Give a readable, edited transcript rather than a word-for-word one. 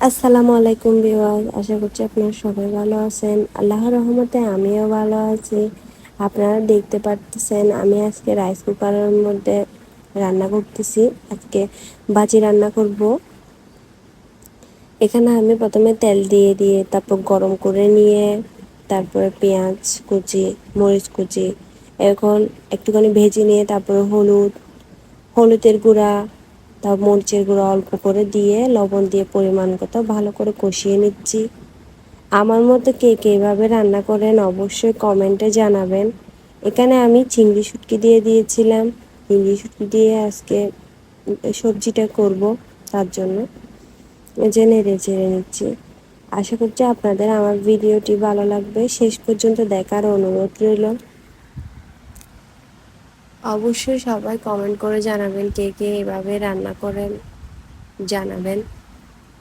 আসসালামু আলাইকুম ভিউয়ার্স, আশা করছি আপনারা সবাই ভালো আছেন। আল্লাহর রহমতে আমিও ভালো আছি। আপনারা দেখতে পারতেছেন আমি আজকে রাইস কুকারের মধ্যে রান্না করতেছি। আজকে ভাজি রান্না করব। এখানে আমি প্রথমে তেল দিয়ে তারপর গরম করে নিয়ে তারপরে পেঁয়াজ কুচি, মরিচ কুচি এখন একটুখানি ভেজে নিয়ে তারপরে হলুদের গুঁড়া, তারপর মরিচের গুঁড়া অল্প করে দিয়ে লবণ দিয়ে পরিমাণ মতো ভালো করে কষিয়ে নিচ্ছি। আমার মতো কে কে এভাবে রান্না করেন অবশ্যই কমেন্টে জানাবেন। এখানে আমি চিংড়ি শুটকি দিয়ে দিয়েছিলাম। চিংড়ি শুটকি দিয়ে আজকে সবজিটা করব, তার জন্য নেড়ে চেড়ে নিচ্ছি। আশা করছি আপনাদের আমার ভিডিওটি ভালো লাগবে। শেষ পর্যন্ত দেখার অনুরোধ রইল। অবশ্যই সবাই কমেন্ট করে জানাবেন কে কে এভাবে রান্না করেন, জানাবেন।